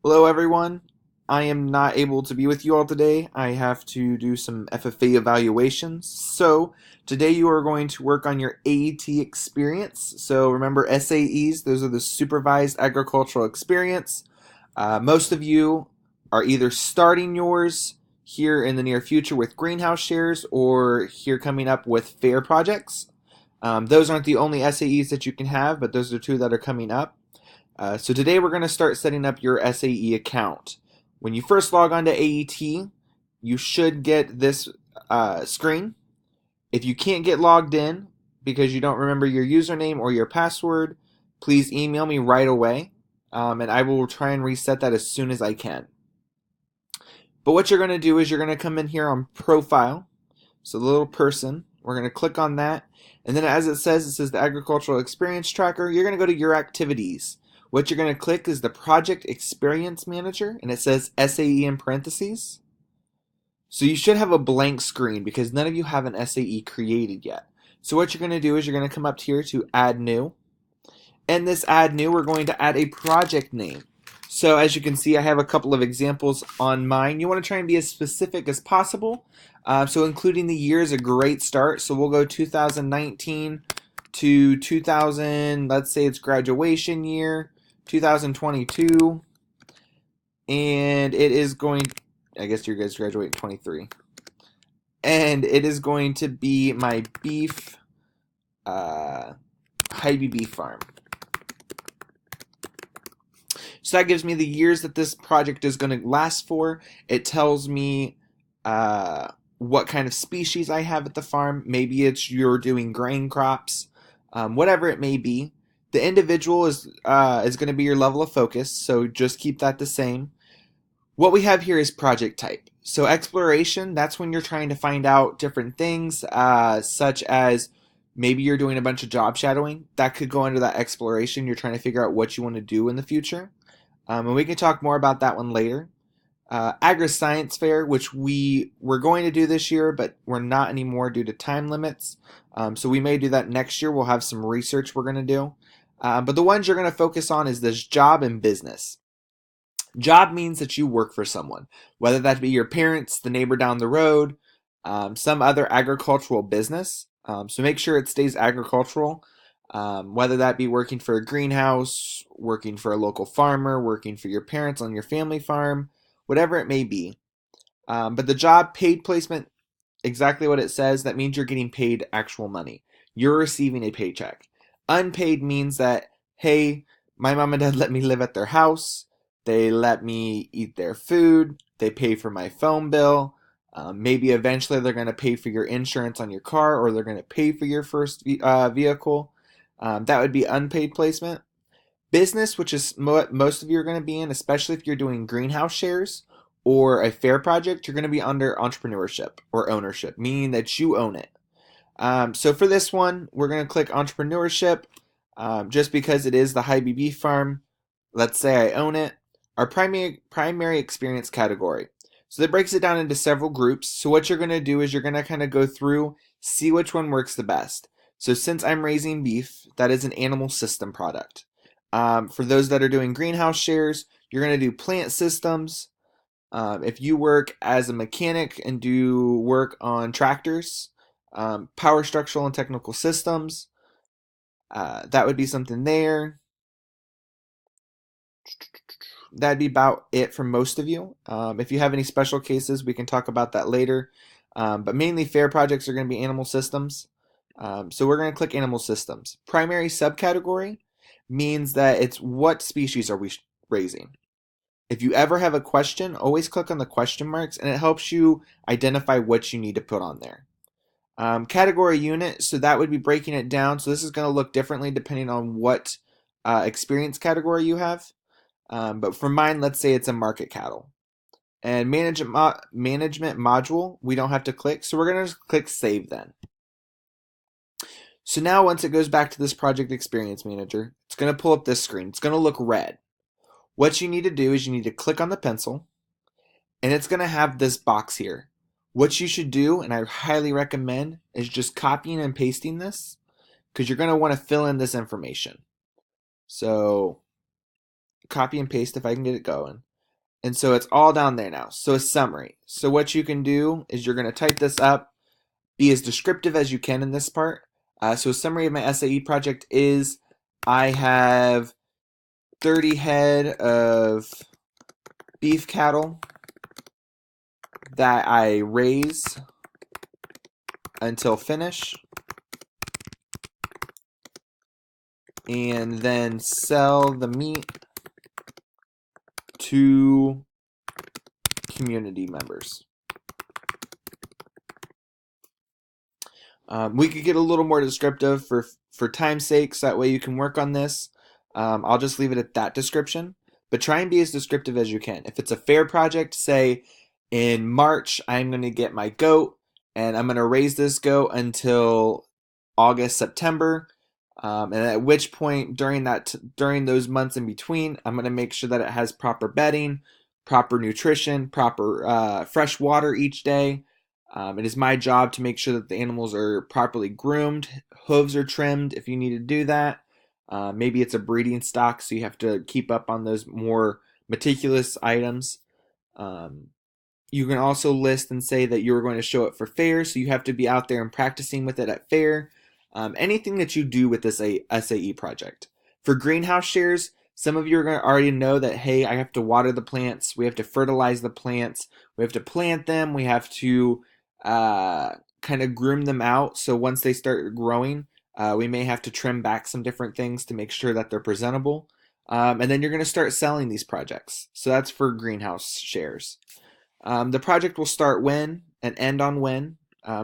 Hello, everyone. I am not able to be with you all today. I have to do some FFA evaluations. So, today you are going to work on your AET experience. So, remember SAEs, those are the Supervised Agricultural Experience. Most of you are either starting yours here in the near future with greenhouse shares or here coming up with fair projects. Those aren't the only SAEs that you can have, but those are two that are coming up. So today we're going to start setting up your SAE account. When you first log on to AET, you should get this screen. If you can't get logged in because you don't remember your username or your password, please email me right away, and I will try and reset that as soon as I can. But what you're going to do is you're going to come in here on Profile, so the little person. We're going to click on that, and then as it says the Agricultural Experience Tracker. You're going to go to Your Activities. What you're going to click is the Project Experience Manager, and it says SAE in parentheses. So you should have a blank screen because none of you have an SAE created yet. So what you're going to do is you're going to come up here to Add New. In this Add New, we're going to add a project name. So as you can see, I have a couple of examples on mine. You want to try and be as specific as possible. So including the year is a great start. So we'll go 2019 to 2000, let's say it's graduation year. 2022, and it is going, I guess you guys graduate in 23, and it is going to be my beef, Hy-Vee beef farm. So that gives me the years that this project is going to last for. It tells me what kind of species I have at the farm. Maybe it's you're doing grain crops, whatever it may be. The individual is going to be your level of focus, so just keep that the same. What we have here is project type. So exploration, that's when you're trying to find out different things, such as maybe you're doing a bunch of job shadowing. That could go under that exploration. You're trying to figure out what you want to do in the future. And we can talk more about that one later. Agri-Science Fair, which we were going to do this year, but we're not anymore due to time limits. So we may do that next year. We'll have some research we're going to do. But the ones you're going to focus on is this job and business. Job means that you work for someone, whether that be your parents, the neighbor down the road, some other agricultural business. So make sure it stays agricultural, whether that be working for a greenhouse, working for a local farmer, working for your parents on your family farm, whatever it may be. But the job paid placement, exactly what it says, that means you're getting paid actual money. You're receiving a paycheck. Unpaid means that, hey, my mom and dad let me live at their house. They let me eat their food. They pay for my phone bill. Maybe eventually they're going to pay for your insurance on your car, or they're going to pay for your first vehicle. That would be unpaid placement. Business, which is what most of you are going to be in, especially if you're doing greenhouse shares or a fair project, you're going to be under entrepreneurship or ownership, meaning that you own it. So for this one, we're going to click entrepreneurship, just because it is the Hy-Vee beef farm. Let's say I own it. Our primary experience category. So that breaks it down into several groups. So what you're going to do is you're going to kind of go through, see which one works the best. So since I'm raising beef, that is an animal system product. For those that are doing greenhouse shares, you're going to do plant systems. If you work as a mechanic and do work on tractors, power structural and technical systems, that would be something there. That'd be about it for most of you. If you have any special cases, we can talk about that later. But mainly fair projects are going to be animal systems. So we're going to click animal systems. Primary subcategory means that it's what species are we raising. If you ever have a question, always click on the question marks, and it helps you identify what you need to put on there. Category unit, so that would be breaking it down. So this is going to look differently depending on what experience category you have. But for mine, let's say it's a market cattle. And management module, we don't have to click, so we're going to click Save then. So now once it goes back to this Project Experience Manager, it's going to pull up this screen. It's going to look red. What you need to do is you need to click on the pencil, and it's going to have this box here. What you should do, and I highly recommend, is just copying and pasting this, because you're going to want to fill in this information. So copy and paste if I can get it going. And so it's all down there now. So a summary. So what you can do is you're going to type this up, be as descriptive as you can in this part. So a summary of my SAE project is I have 30 head of beef cattle that I raise until finish and then sell the meat to community members. We could get a little more descriptive for time's sake, so that way you can work on this. I'll just leave it at that description, but try and be as descriptive as you can. If it's a fair project, say in March, I'm going to get my goat and I'm going to raise this goat until August, September. And at which point during those months in between, I'm going to make sure that it has proper bedding, proper nutrition, proper fresh water each day. It is my job to make sure that the animals are properly groomed, hooves are trimmed if you need to do that. Maybe it's a breeding stock, so you have to keep up on those more meticulous items. Um, you can also list and say that you're going to show it for fair, so you have to be out there and practicing with it at fair. Anything that you do with this SAE project. For greenhouse shares, some of you are going to already know that, hey, I have to water the plants, we have to fertilize the plants, we have to plant them, we have to kind of groom them out. So once they start growing, we may have to trim back some different things to make sure that they're presentable. And then you're going to start selling these projects. So that's for greenhouse shares. The project will start when and end on when.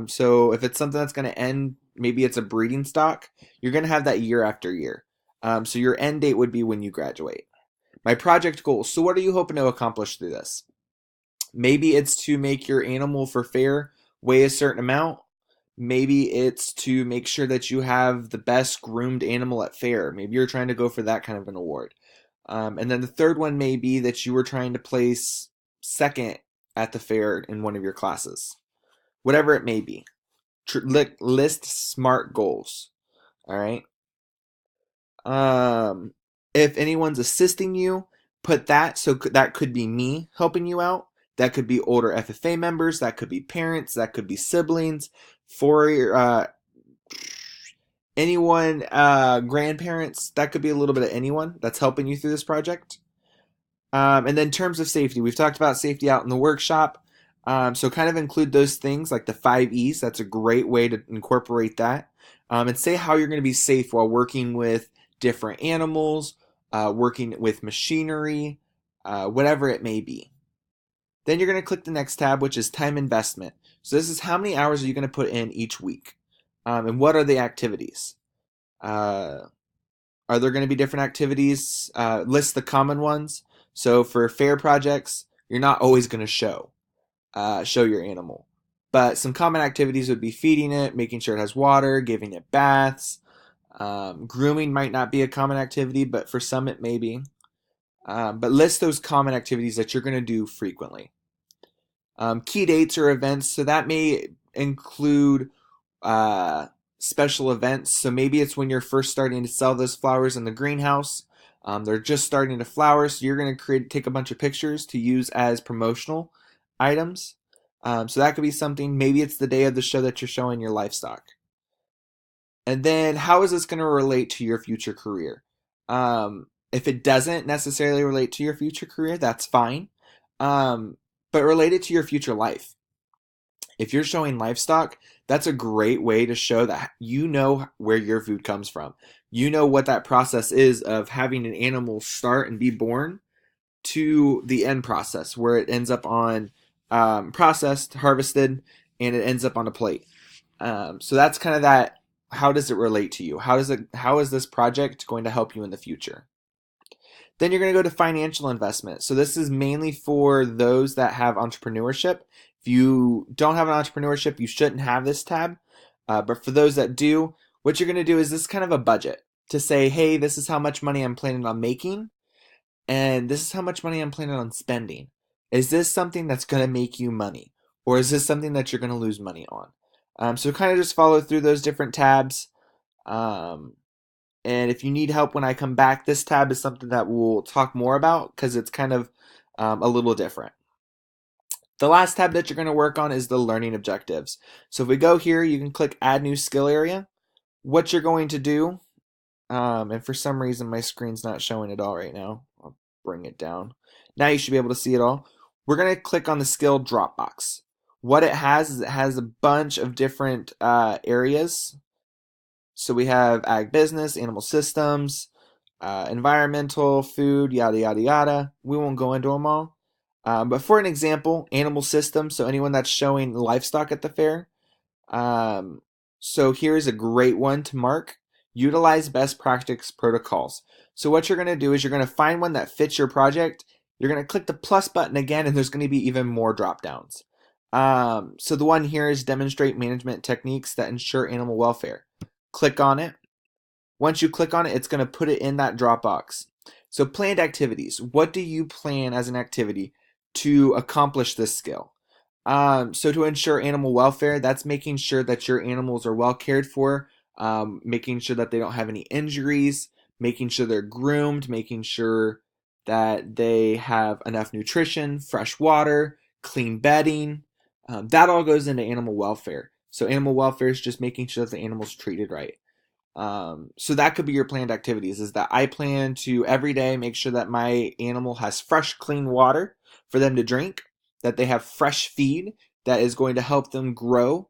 So if it's something that's going to end, maybe it's a breeding stock, you're going to have that year after year. So your end date would be when you graduate. My project goals. So what are you hoping to accomplish through this? Maybe it's to make your animal for fair weigh a certain amount. Maybe it's to make sure that you have the best groomed animal at fair. Maybe you're trying to go for that kind of an award. And then the third one may be that you were trying to place second at the fair in one of your classes. Whatever it may be. List SMART goals. All right. If anyone's assisting you, put that. So that could be me helping you out. That could be older FFA members. That could be parents. That could be siblings. For anyone, grandparents. That could be a little bit of anyone that's helping you through this project. And then terms of safety. We've talked about safety out in the workshop. So kind of include those things like the 5 E's. That's a great way to incorporate that. And say how you're going to be safe while working with different animals, working with machinery, whatever it may be. Then you're going to click the next tab, which is time investment. So this is how many hours are you going to put in each week? And what are the activities? Are there going to be different activities? List the common ones. So for fair projects, you're not always going to show your animal. But some common activities would be feeding it, making sure it has water, giving it baths. Grooming might not be a common activity, but for some it may be. But list those common activities that you're going to do frequently. Key dates or events, so that may include special events. So maybe it's when you're first starting to sell those flowers in the greenhouse. They're just starting to flower, so you're going to take a bunch of pictures to use as promotional items. So that could be something. Maybe it's the day of the show that you're showing your livestock. And then how is this going to relate to your future career? If it doesn't necessarily relate to your future career, that's fine. But relate it to your future life. If you're showing livestock, that's a great way to show that you know where your food comes from. You know what that process is of having an animal start and be born to the end process where it ends up on processed, harvested, and it ends up on a plate. So that's kind of that. How does it relate to you? How is this project going to help you in the future? Then you're going to go to financial investment. So this is mainly for those that have entrepreneurship. If you don't have an entrepreneurship, you shouldn't have this tab. But for those that do, what you're going to do is this kind of a budget to say, hey, this is how much money I'm planning on making, and this is how much money I'm planning on spending. Is this something that's going to make you money? Or is this something that you're going to lose money on? So kind of just follow through those different tabs. And if you need help when I come back, this tab is something that we'll talk more about because it's kind of a little different. The last tab that you're going to work on is the learning objectives. So if we go here, you can click add new skill area. What you're going to do, and for some reason my screen's not showing it all right now. I'll bring it down. Now you should be able to see it all. We're going to click on the skill drop box. What it has is it has a bunch of different areas. So we have ag business, animal systems, environmental, food, yada, yada, yada. We won't go into them all. But for an example, animal systems, so anyone that's showing livestock at the fair. So here's a great one to mark. Utilize best practice protocols. So what you're going to do is you're going to find one that fits your project. You're going to click the plus button again, and there's going to be even more drop downs. So the one here is demonstrate management techniques that ensure animal welfare. Click on it. Once you click on it, it's going to put it in that drop box. So planned activities. What do you plan as an activity to accomplish this skill? So to ensure animal welfare, that's making sure that your animals are well cared for, making sure that they don't have any injuries, making sure they're groomed, making sure that they have enough nutrition, fresh water, clean bedding. That all goes into animal welfare. So animal welfare is just making sure that the animal's treated right. So that could be your planned activities, is that I plan to every day make sure that my animal has fresh, clean water for them to drink, that they have fresh feed that is going to help them grow,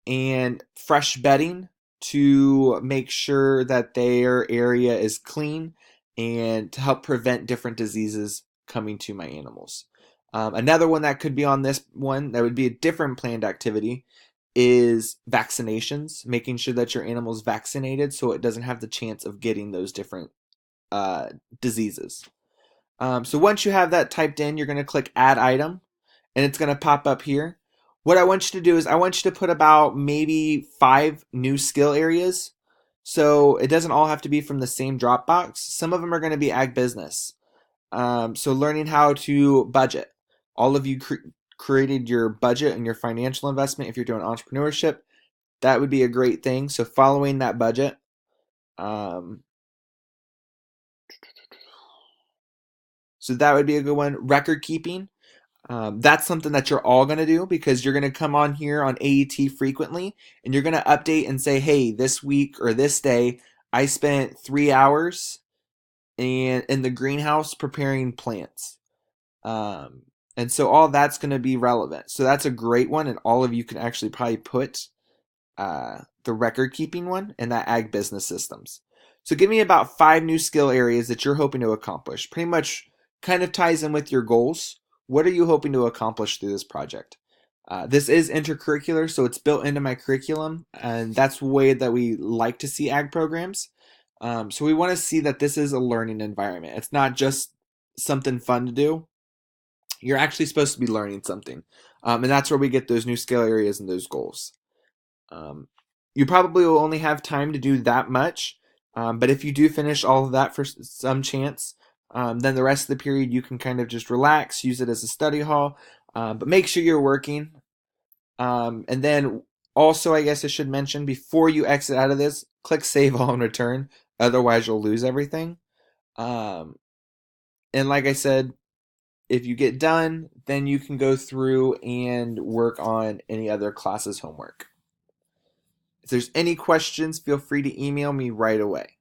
and fresh bedding to make sure that their area is clean and to help prevent different diseases coming to my animals. Another one that could be on this one that would be a different planned activity is vaccinations, making sure that your animal is vaccinated so it doesn't have the chance of getting those different diseases. So once you have that typed in, you're going to click add item, and it's going to pop up here. What I want you to do is I want you to put about maybe 5 new skill areas. So it doesn't all have to be from the same Dropbox. Some of them are going to be ag business. So learning how to budget. All of you created your budget and your financial investment if you're doing entrepreneurship. That would be a great thing. So following that budget. So that would be a good one. Record keeping. That's something that you're all going to do because you're going to come on here on AET frequently and you're going to update and say, hey, this week or this day, I spent 3 hours in the greenhouse preparing plants. And so all that's going to be relevant. So that's a great one, and all of you can actually probably put the record keeping one in that ag business systems. So give me about 5 new skill areas that you're hoping to accomplish. Pretty much kind of ties in with your goals. What are you hoping to accomplish through this project? This is intercurricular, so it's built into my curriculum, and that's the way that we like to see ag programs. So we want to see that this is a learning environment. It's not just something fun to do. You're actually supposed to be learning something. And that's where we get those new skill areas and those goals. You probably will only have time to do that much, but if you do finish all of that for some chance, then the rest of the period you can kind of just relax, use it as a study hall, but make sure you're working. And then also, I guess I should mention, before you exit out of this, click save all and return. Otherwise, you'll lose everything. And like I said, if you get done, then you can go through and work on any other classes homework. If there's any questions, feel free to email me right away.